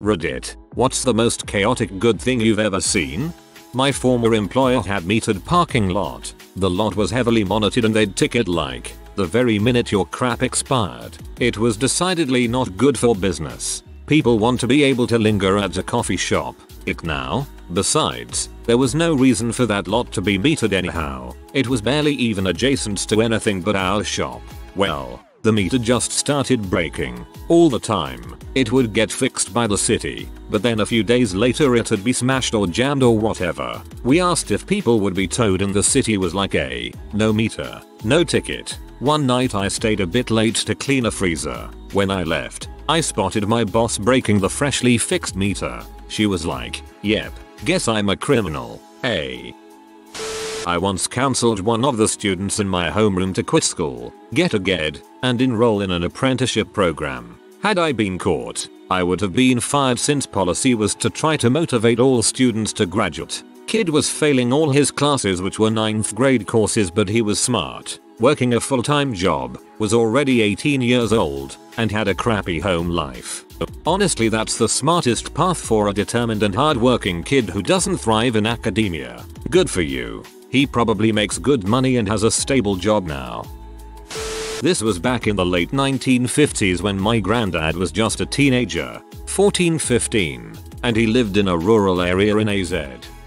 Reddit, what's the most chaotic good thing you've ever seen? My former employer had metered parking lot. The lot was heavily monitored and they'd ticket like the very minute your crap expired. It was decidedly not good for business. People want to be able to linger at a coffee shop. Ick now. Besides, there was no reason for that lot to be metered anyhow. It was barely even adjacent to anything but our shop. Well, the meter just started breaking. All the time. It would get fixed by the city, but then a few days later it'd be smashed or jammed or whatever. We asked if people would be towed and the city was like no meter, no ticket. One night I stayed a bit late to clean a freezer. When I left, I spotted my boss breaking the freshly fixed meter. She was like, "Yep, guess I'm a criminal, eh?" I once counseled one of the students in my homeroom to quit school, get a GED, and enroll in an apprenticeship program. Had I been caught, I would have been fired since policy was to try to motivate all students to graduate. Kid was failing all his classes, which were 9th grade courses, but he was smart, working a full-time job, was already 18 years old, and had a crappy home life. Honestly, that's the smartest path for a determined and hard-working kid who doesn't thrive in academia. Good for you. He probably makes good money and has a stable job now. This was back in the late 1950s when my granddad was just a teenager, 14-15, and he lived in a rural area in AZ.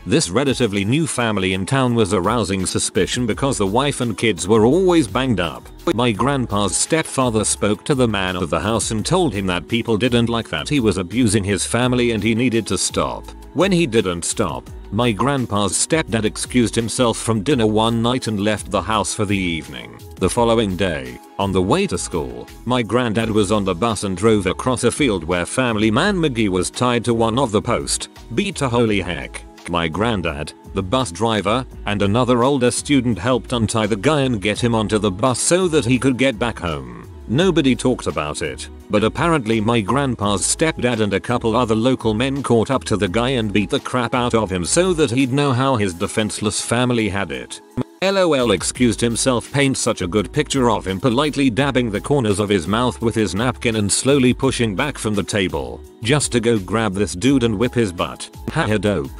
This relatively new family in town was arousing suspicion because the wife and kids were always banged up. My grandpa's stepfather spoke to the man of the house and told him that people didn't like that he was abusing his family and he needed to stop. When he didn't stop, my grandpa's stepdad excused himself from dinner one night and left the house for the evening. The following day, on the way to school, my granddad was on the bus and drove across a field where family man McGee was tied to one of the posts. Beat to holy heck. My granddad, the bus driver, and another older student helped untie the guy and get him onto the bus so that he could get back home. Nobody talked about it, but apparently my grandpa's stepdad and a couple other local men caught up to the guy and beat the crap out of him so that he'd know how his defenseless family had it. LOL excused himself paints such a good picture of him politely dabbing the corners of his mouth with his napkin and slowly pushing back from the table, just to go grab this dude and whip his butt. Haha dope.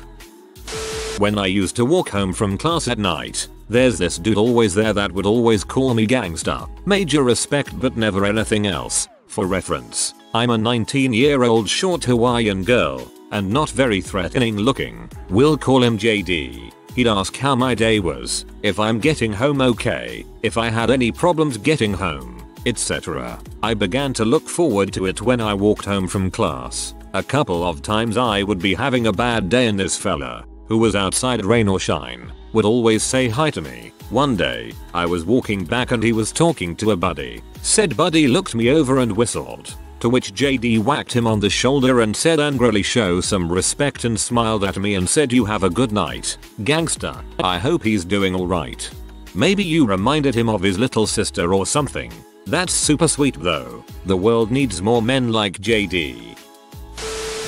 When I used to walk home from class at night, there's this dude always there that would always call me gangsta. Major respect but never anything else. For reference, I'm a 19-year-old short Hawaiian girl, and not very threatening looking. We'll call him JD. He'd ask how my day was, if I'm getting home okay, if I had any problems getting home, etc. I began to look forward to it when I walked home from class. A couple of times I would be having a bad day and this fella, who was outside rain or shine, would always say hi to me. One day, I was walking back and he was talking to a buddy. Said buddy looked me over and whistled, to which JD whacked him on the shoulder and said angrily show some respect and smiled at me and said you have a good night, gangster. I hope he's doing alright. Maybe you reminded him of his little sister or something. That's super sweet though. The world needs more men like JD.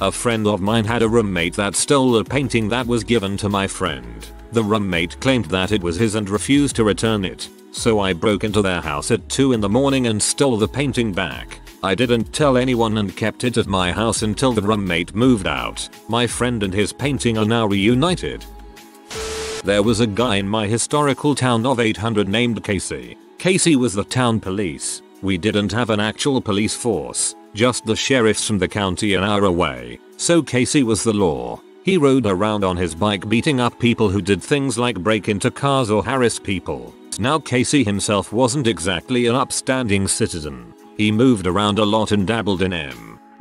A friend of mine had a roommate that stole a painting that was given to my friend. The roommate claimed that it was his and refused to return it, so I broke into their house at 2 in the morning and stole the painting back. I didn't tell anyone and kept it at my house until the roommate moved out. My friend and his painting are now reunited. There was a guy in my historical town of 800 named Casey. Casey was the town police. We didn't have an actual police force, just the sheriffs from the county an hour away, so Casey was the law. He rode around on his bike beating up people who did things like break into cars or harass people. Now Casey himself wasn't exactly an upstanding citizen. He moved around a lot and dabbled in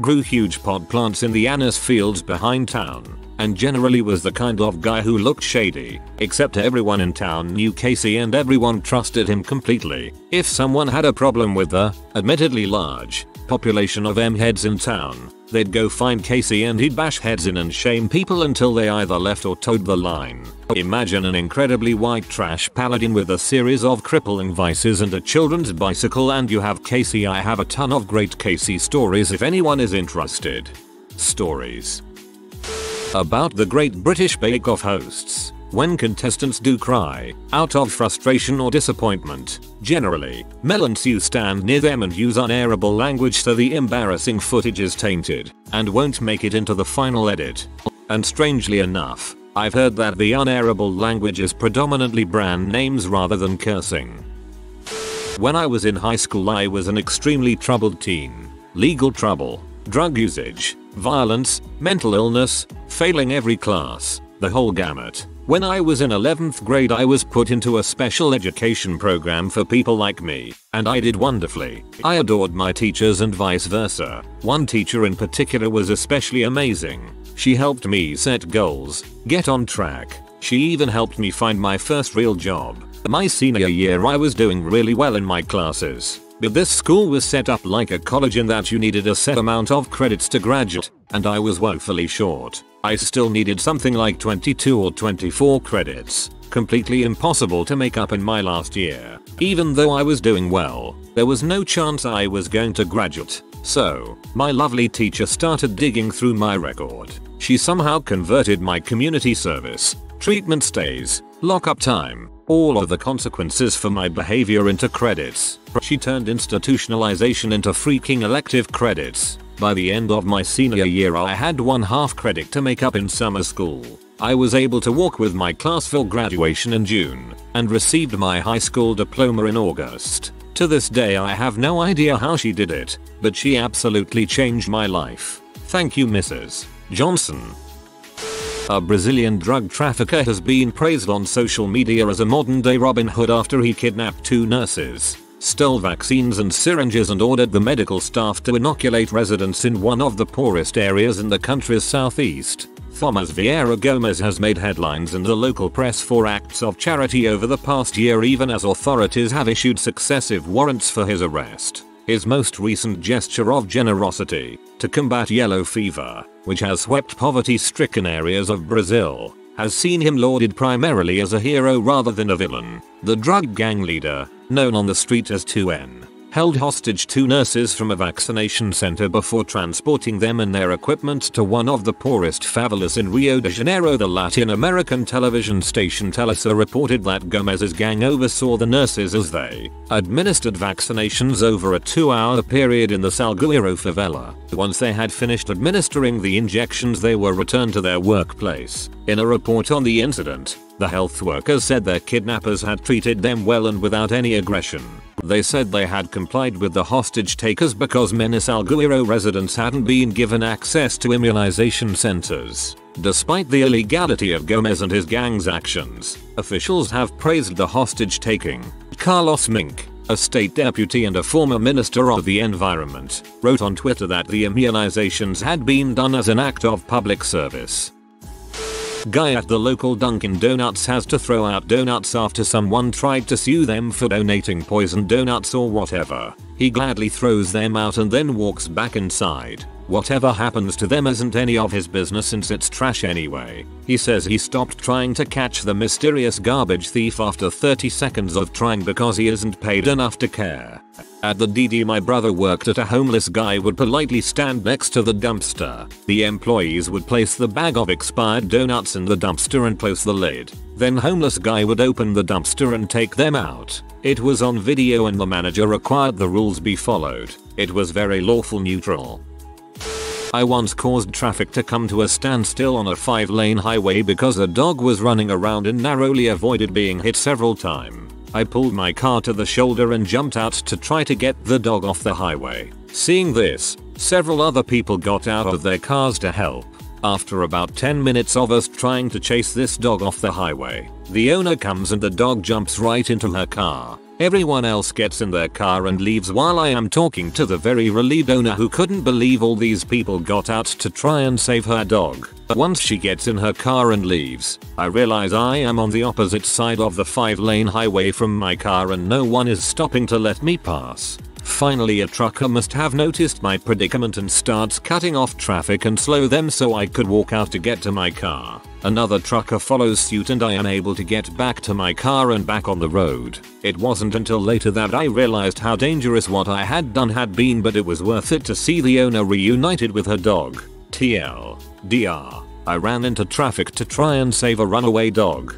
grew huge pot plants in the anise fields behind town, and generally was the kind of guy who looked shady, except everyone in town knew Casey and everyone trusted him completely. If someone had a problem with the, admittedly large, population of heads in town, they'd go find Casey and he'd bash heads in and shame people until they either left or towed the line. Imagine an incredibly white trash paladin with a series of crippling vices and a children's bicycle and you have Casey. I have a ton of great Casey stories if anyone is interested. Stories about the Great British Bake Off hosts. When contestants do cry, out of frustration or disappointment, generally, Mel and Sue stand near them and use unairable language so the embarrassing footage is tainted and won't make it into the final edit. And strangely enough, I've heard that the unairable language is predominantly brand names rather than cursing. When I was in high school, I was an extremely troubled teen. Legal trouble, drug usage, violence, mental illness, failing every class, the whole gamut. When I was in 11th grade, I was put into a special education program for people like me, and I did wonderfully. I adored my teachers and vice versa. One teacher in particular was especially amazing. She helped me set goals, get on track. She even helped me find my first real job. My senior year, I was doing really well in my classes. But this school was set up like a college in that you needed a set amount of credits to graduate, and I was woefully short. I still needed something like 22 or 24 credits. Completely impossible to make up in my last year. Even though I was doing well, there was no chance I was going to graduate. So, my lovely teacher started digging through my record. She somehow converted my community service, treatment stays, lockup time, all of the consequences for my behavior into credits. She turned institutionalization into freaking elective credits. By the end of my senior year, I had 1/2 credit to make up in summer school. I was able to walk with my class for graduation in June, and received my high school diploma in August. To this day, I have no idea how she did it, but she absolutely changed my life. Thank you, Mrs. Johnson. A Brazilian drug trafficker has been praised on social media as a modern-day Robin Hood after he kidnapped 2 nurses, stole vaccines and syringes, and ordered the medical staff to inoculate residents in one of the poorest areas in the country's southeast. Thomas Vieira Gomes has made headlines in the local press for acts of charity over the past year, even as authorities have issued successive warrants for his arrest. His most recent gesture of generosity to combat yellow fever, which has swept poverty-stricken areas of Brazil, has seen him lauded primarily as a hero rather than a villain. The drug gang leader, known on the street as 2N, held hostage 2 nurses from a vaccination center before transporting them and their equipment to one of the poorest favelas in Rio de Janeiro. The Latin American television station Televisa reported that Gomez's gang oversaw the nurses as they administered vaccinations over a 2-hour period in the Salgueiro favela. Once they had finished administering the injections, they were returned to their workplace. In a report on the incident, the health workers said their kidnappers had treated them well and without any aggression. They said they had complied with the hostage takers because many Salgueiro residents hadn't been given access to immunization centers. Despite the illegality of Gomez and his gang's actions, officials have praised the hostage taking. Carlos Mink, a state deputy and a former minister of the environment, wrote on Twitter that the immunizations had been done as an act of public service. Guy at the local Dunkin' Donuts has to throw out donuts after someone tried to sue them for donating poisoned donuts or whatever. He gladly throws them out and then walks back inside. Whatever happens to them isn't any of his business since it's trash anyway. He says he stopped trying to catch the mysterious garbage thief after 30 seconds of trying because he isn't paid enough to care. At the DD my brother worked at, a homeless guy would politely stand next to the dumpster. The employees would place the bag of expired donuts in the dumpster and close the lid. Then homeless guy would open the dumpster and take them out. It was on video and the manager required the rules be followed. It was very lawful neutral. I once caused traffic to come to a standstill on a 5-lane highway because a dog was running around and narrowly avoided being hit several times. I pulled my car to the shoulder and jumped out to try to get the dog off the highway. Seeing this, several other people got out of their cars to help. After about 10 minutes of us trying to chase this dog off the highway, the owner comes and the dog jumps right into her car. Everyone else gets in their car and leaves while I am talking to the very relieved owner who couldn't believe all these people got out to try and save her dog. Once she gets in her car and leaves, I realize I am on the opposite side of the 5-lane highway from my car and no one is stopping to let me pass. Finally, a trucker must have noticed my predicament and starts cutting off traffic and slow them so I could walk out to get to my car. Another trucker follows suit and I am able to get back to my car and back on the road. It wasn't until later that I realized how dangerous what I had done had been, but it was worth it to see the owner reunited with her dog. TLDR. I ran into traffic to try and save a runaway dog.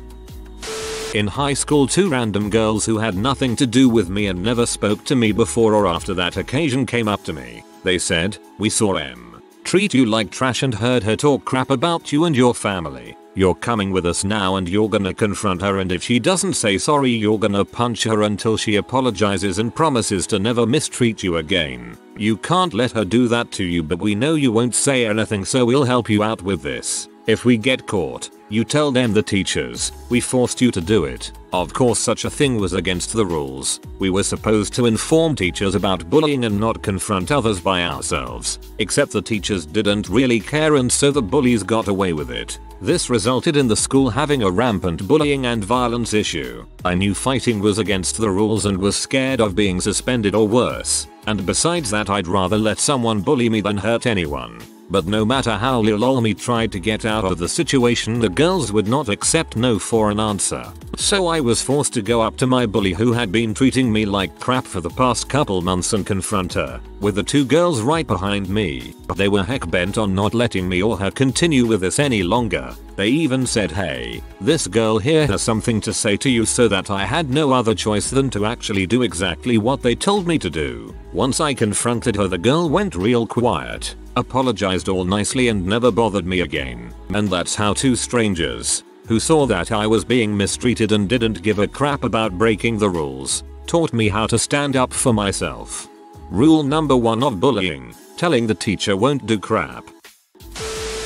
In high school, two random girls who had nothing to do with me and never spoke to me before or after that occasion came up to me. They said, "We saw M treat you like trash and heard her talk crap about you and your family. You're coming with us now and you're gonna confront her, and if she doesn't say sorry you're gonna punch her until she apologizes and promises to never mistreat you again. You can't let her do that to you, but we know you won't say anything, so we'll help you out with this. If we get caught, you tell them the teachers, we forced you to do it." Of course such a thing was against the rules. We were supposed to inform teachers about bullying and not confront others by ourselves. Except the teachers didn't really care, and so the bullies got away with it. This resulted in the school having a rampant bullying and violence issue. I knew fighting was against the rules and was scared of being suspended or worse. And besides that, I'd rather let someone bully me than hurt anyone. But no matter how lol me tried to get out of the situation, the girls would not accept no for an answer. So I was forced to go up to my bully who had been treating me like crap for the past couple months and confront her, with the two girls right behind me. They were heck bent on not letting me or her continue with this any longer. They even said, "Hey, this girl here has something to say to you," so that I had no other choice than to actually do exactly what they told me to do. Once I confronted her, the girl went real quiet, apologized all nicely, and never bothered me again. And that's how two strangers, who saw that I was being mistreated and didn't give a crap about breaking the rules, taught me how to stand up for myself. Rule number 1 of bullying: telling the teacher won't do crap.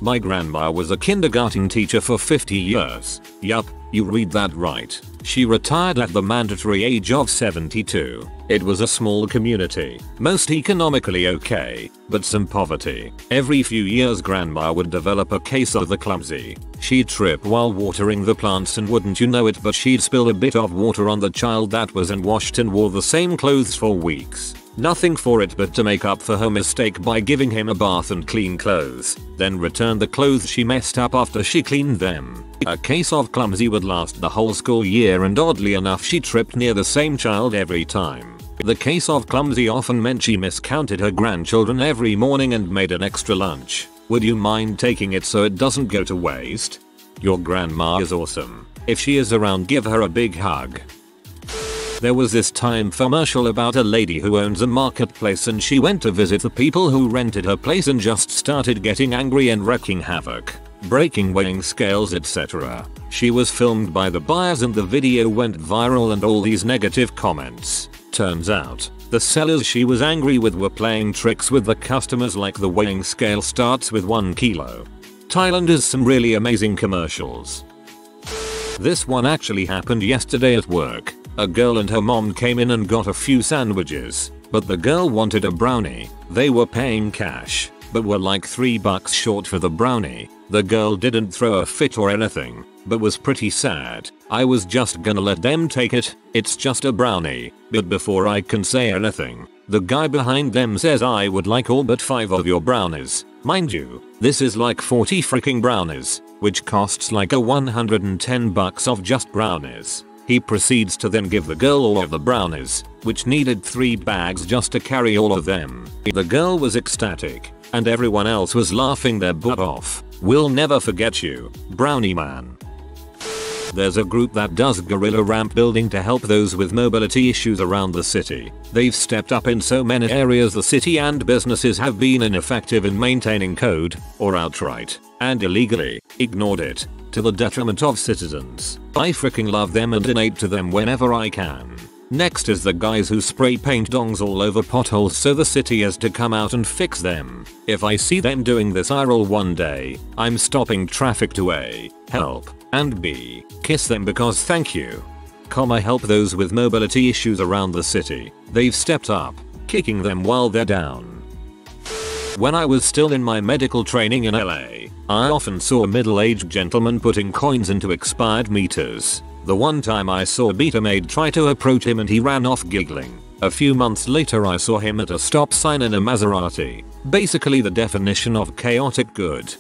My grandma was a kindergarten teacher for 50 years. Yup, you read that right. She retired at the mandatory age of 72. It was a small community, most economically okay, but some poverty. Every few years grandma would develop a case of the clumsy. She'd trip while watering the plants, and wouldn't you know it, but she'd spill a bit of water on the child that was unwashed and wore the same clothes for weeks. Nothing for it but to make up for her mistake by giving him a bath and clean clothes, then return the clothes she messed up after she cleaned them. A case of clumsy would last the whole school year, and oddly enough she tripped near the same child every time. The case of clumsy often meant she miscounted her grandchildren every morning and made an extra lunch. Would you mind taking it so it doesn't go to waste? Your grandma is awesome. If she is around, give her a big hug. There was this time commercial about a lady who owns a marketplace, and she went to visit the people who rented her place and just started getting angry and wreaking havoc, breaking weighing scales, etc. She was filmed by the buyers and the video went viral, and all these negative comments. Turns out, the sellers she was angry with were playing tricks with the customers, like the weighing scale starts with 1 kilo. Thailand has some really amazing commercials. This one actually happened yesterday at work. A girl and her mom came in and got a few sandwiches, but the girl wanted a brownie. They were paying cash, but were like $3 short for the brownie. The girl didn't throw a fit or anything, but was pretty sad. I was just gonna let them take it, it's just a brownie. But before I can say anything, the guy behind them says, "I would like all but 5 of your brownies." Mind you, this is like 40 freaking brownies, which costs like a $110 of just brownies. He proceeds to then give the girl all of the brownies, which needed 3 bags just to carry all of them. The girl was ecstatic, and everyone else was laughing their butt off. We'll never forget you, Brownie Man. There's a group that does guerrilla ramp building to help those with mobility issues around the city. They've stepped up in so many areas the city and businesses have been ineffective in maintaining code, or outright, and illegally, ignored it, to the detriment of citizens. I freaking love them and donate to them whenever I can. Next is the guys who spray paint dongs all over potholes so the city has to come out and fix them. If I see them doing this, I roll one day. I'm stopping traffic to A, help, and B, kiss them because thank you. Help those with mobility issues around the city. They've stepped up, kicking them while they're down. When I was still in my medical training in LA, I often saw middle-aged gentlemen putting coins into expired meters. The one time I saw a meter maid try to approach him and he ran off giggling. A few months later I saw him at a stop sign in a Maserati. Basically the definition of chaotic good.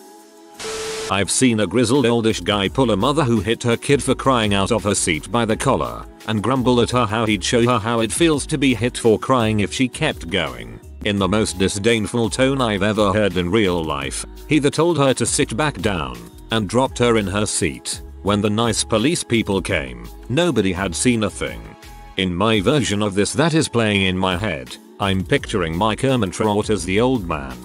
I've seen a grizzled oldish guy pull a mother who hit her kid for crying out of her seat by the collar, and grumble at her how he'd show her how it feels to be hit for crying if she kept going. In the most disdainful tone I've ever heard in real life, he told her to sit back down, and dropped her in her seat. When the nice police people came, nobody had seen a thing. In my version of this that is playing in my head, I'm picturing Mike Ehrmantraut as the old man.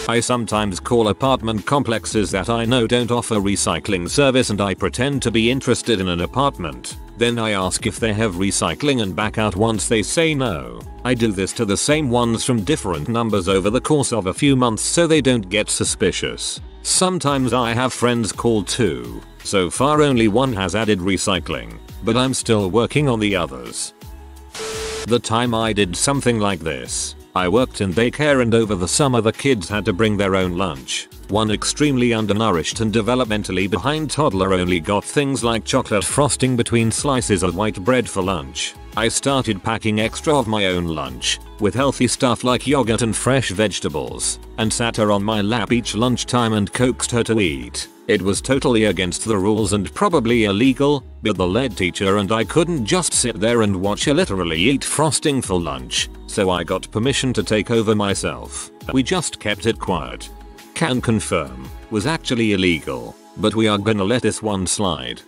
I sometimes call apartment complexes that I know don't offer recycling service and I pretend to be interested in an apartment. Then I ask if they have recycling and back out once they say no. I do this to the same ones from different numbers over the course of a few months so they don't get suspicious. Sometimes I have friends call too. So far only one has added recycling, but I'm still working on the others. The time I did something like this, I worked in daycare and over the summer the kids had to bring their own lunch. One extremely undernourished and developmentally behind toddler only got things like chocolate frosting between slices of white bread for lunch. I started packing extra of my own lunch, with healthy stuff like yogurt and fresh vegetables, and sat her on my lap each lunchtime and coaxed her to eat. It was totally against the rules and probably illegal, but the lead teacher and I couldn't just sit there and watch her literally eat frosting for lunch, so I got permission to take over myself. We just kept it quiet. Can confirm, was actually illegal, but we are gonna let this one slide.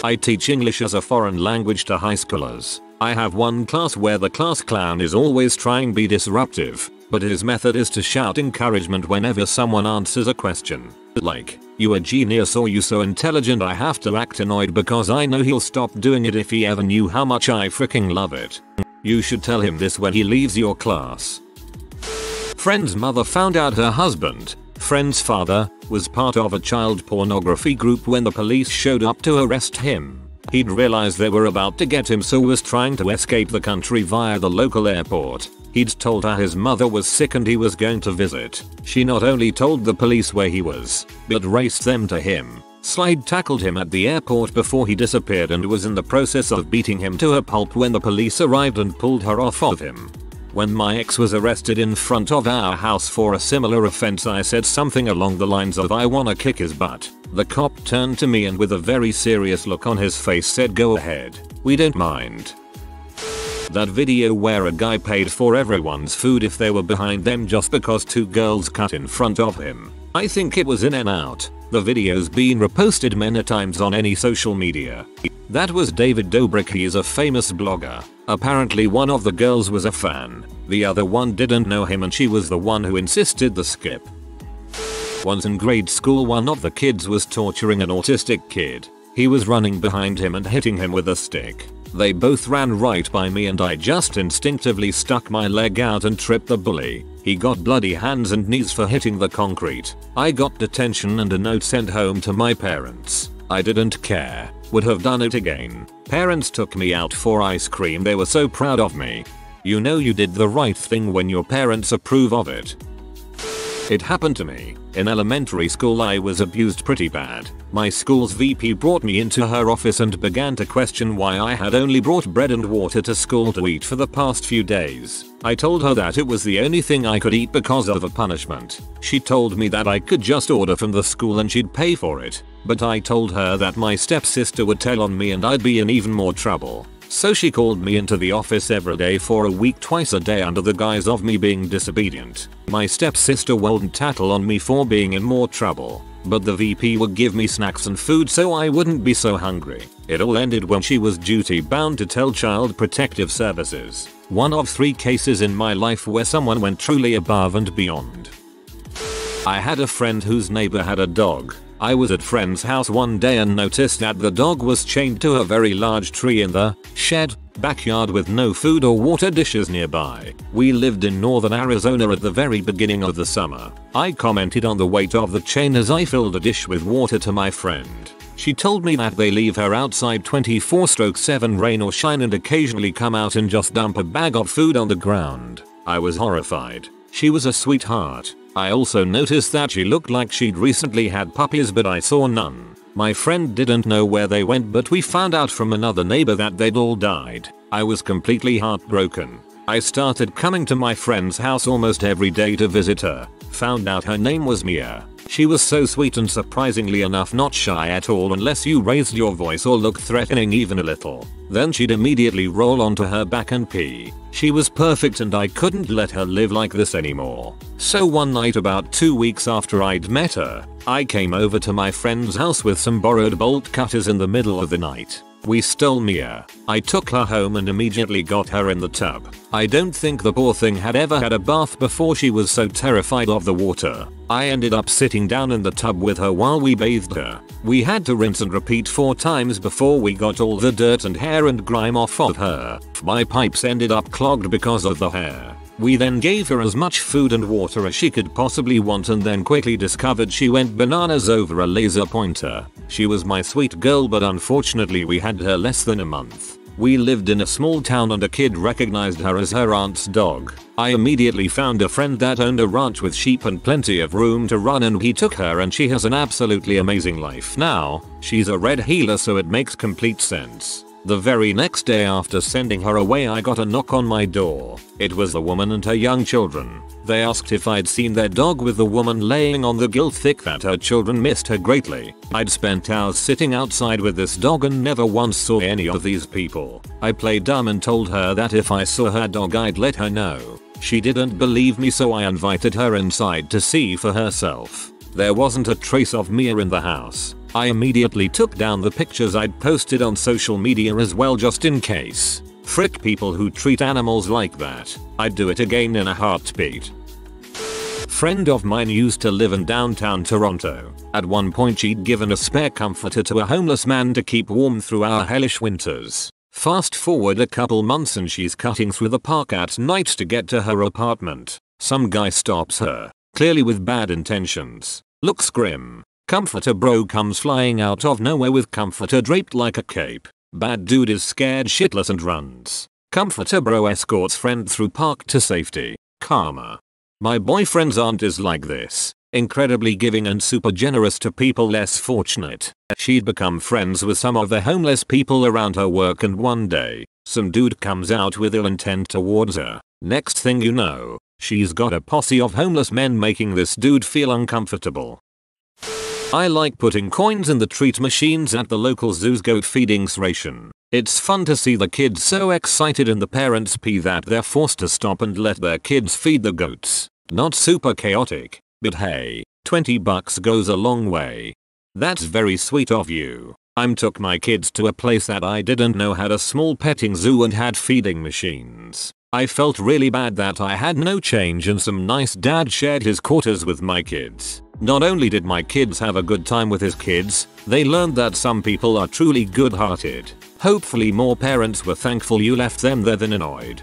I teach English as a foreign language to high schoolers. I have one class where the class clown is always trying to be disruptive, but his method is to shout encouragement whenever someone answers a question. Like, "You a genius" or "You so intelligent." I have to act annoyed because I know he'll stop doing it if he ever knew how much I freaking love it. You should tell him this when he leaves your class. Friend's mother found out her husband, friend's father, was part of a child pornography group when the police showed up to arrest him. He'd realized they were about to get him so was trying to escape the country via the local airport. He'd told her his mother was sick and he was going to visit. She not only told the police where he was, but raced them to him. Slide tackled him at the airport before he disappeared and was in the process of beating him to a pulp when the police arrived and pulled her off of him. When my ex was arrested in front of our house for a similar offense, I said something along the lines of "I wanna kick his butt." The cop turned to me and with a very serious look on his face said, "Go ahead, we don't mind." That video where a guy paid for everyone's food if they were behind them just because two girls cut in front of him. I think it was In and Out. The video's been reposted many times on any social media. That was David Dobrik. He is a famous blogger. Apparently one of the girls was a fan. The other one didn't know him and she was the one who insisted the skip. Once in grade school, one of the kids was torturing an autistic kid. He was running behind him and hitting him with a stick. They both ran right by me and I just instinctively stuck my leg out and tripped the bully. He got bloody hands and knees for hitting the concrete. I got detention and a note sent home to my parents. I didn't care. Would have done it again. Parents took me out for ice cream. They were so proud of me. You know you did the right thing when your parents approve of it. It happened to me. In elementary school I was abused pretty bad. My school's VP brought me into her office and began to question why I had only brought bread and water to school to eat for the past few days. I told her that it was the only thing I could eat because of a punishment. She told me that I could just order from the school and she'd pay for it. But I told her that my stepsister would tell on me and I'd be in even more trouble. So she called me into the office every day for a week, twice a day, under the guise of me being disobedient. My stepsister wouldn't tattle on me for being in more trouble, but the VP would give me snacks and food so I wouldn't be so hungry. It all ended when she was duty bound to tell Child Protective Services. One of 3 cases in my life where someone went truly above and beyond. I had a friend whose neighbor had a dog. I was at friend's house one day and noticed that the dog was chained to a very large tree in the shed backyard with no food or water dishes nearby. We lived in northern Arizona at the very beginning of the summer. I commented on the weight of the chain as I filled a dish with water to my friend. She told me that they leave her outside 24/7 rain or shine and occasionally come out and just dump a bag of food on the ground. I was horrified. She was a sweetheart. I also noticed that she looked like she'd recently had puppies, but I saw none. My friend didn't know where they went, but we found out from another neighbor that they'd all died. I was completely heartbroken. I started coming to my friend's house almost every day to visit her. Found out her name was Mia. She was so sweet and surprisingly enough not shy at all unless you raised your voice or looked threatening even a little. Then she'd immediately roll onto her back and pee. She was perfect and I couldn't let her live like this anymore. So one night about 2 weeks after I'd met her, I came over to my friend's house with some borrowed bolt cutters in the middle of the night. We stole Mia. I took her home and immediately got her in the tub. I don't think the poor thing had ever had a bath before, she was so terrified of the water. I ended up sitting down in the tub with her while we bathed her. We had to rinse and repeat 4 times before we got all the dirt and hair and grime off of her. My pipes ended up clogged because of the hair. We then gave her as much food and water as she could possibly want and then quickly discovered she went bananas over a laser pointer. She was my sweet girl, but unfortunately we had her less than a month. We lived in a small town and a kid recognized her as her aunt's dog. I immediately found a friend that owned a ranch with sheep and plenty of room to run and he took her and she has an absolutely amazing life now. She's a red heeler, so it makes complete sense. The very next day after sending her away, I got a knock on my door. It was the woman and her young children. They asked if I'd seen their dog, with the woman laying on the guilt thick that her children missed her greatly. I'd spent hours sitting outside with this dog and never once saw any of these people. I played dumb and told her that if I saw her dog I'd let her know. She didn't believe me, so I invited her inside to see for herself. There wasn't a trace of Mia in the house. I immediately took down the pictures I'd posted on social media as well, just in case. Frick people who treat animals like that. I'd do it again in a heartbeat. Friend of mine used to live in downtown Toronto. At one point she'd given a spare comforter to a homeless man to keep warm through our hellish winters. Fast forward a couple months and she's cutting through the park at night to get to her apartment. Some guy stops her, clearly with bad intentions. Looks grim. Comforter bro comes flying out of nowhere with comforter draped like a cape. Bad dude is scared shitless and runs. Comforter bro escorts friend through park to safety. Karma. My boyfriend's aunt is like this. Incredibly giving and super generous to people less fortunate. She'd become friends with some of the homeless people around her work and one day, some dude comes out with ill intent towards her. Next thing you know, she's got a posse of homeless men making this dude feel uncomfortable. I like putting coins in the treat machines at the local zoo's goat feeding ration. It's fun to see the kids so excited and the parents pee that they're forced to stop and let their kids feed the goats. Not super chaotic, but hey, $20 goes a long way. That's very sweet of you. Took my kids to a place that I didn't know had a small petting zoo and had feeding machines. I felt really bad that I had no change and some nice dad shared his quarters with my kids. Not only did my kids have a good time with his kids, they learned that some people are truly good-hearted. Hopefully more parents were thankful you left them there than annoyed.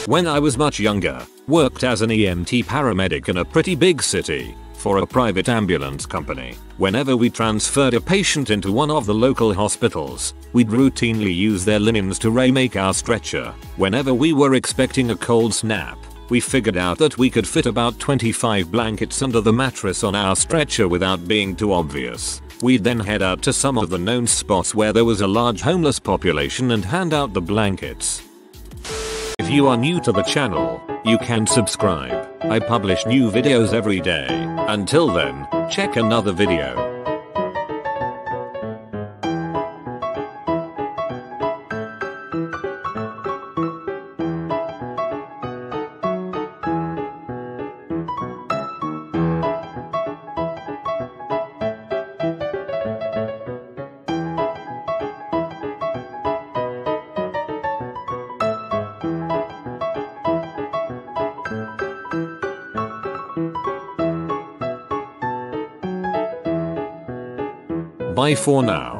When I was much younger, worked as an EMT paramedic in a pretty big city for a private ambulance company. Whenever we transferred a patient into one of the local hospitals, we'd routinely use their linens to remake our stretcher. Whenever we were expecting a cold snap, we figured out that we could fit about 25 blankets under the mattress on our stretcher without being too obvious. We'd then head out to some of the known spots where there was a large homeless population and hand out the blankets. If you are new to the channel, you can subscribe. I publish new videos every day. Until then, check another video. Bye for now.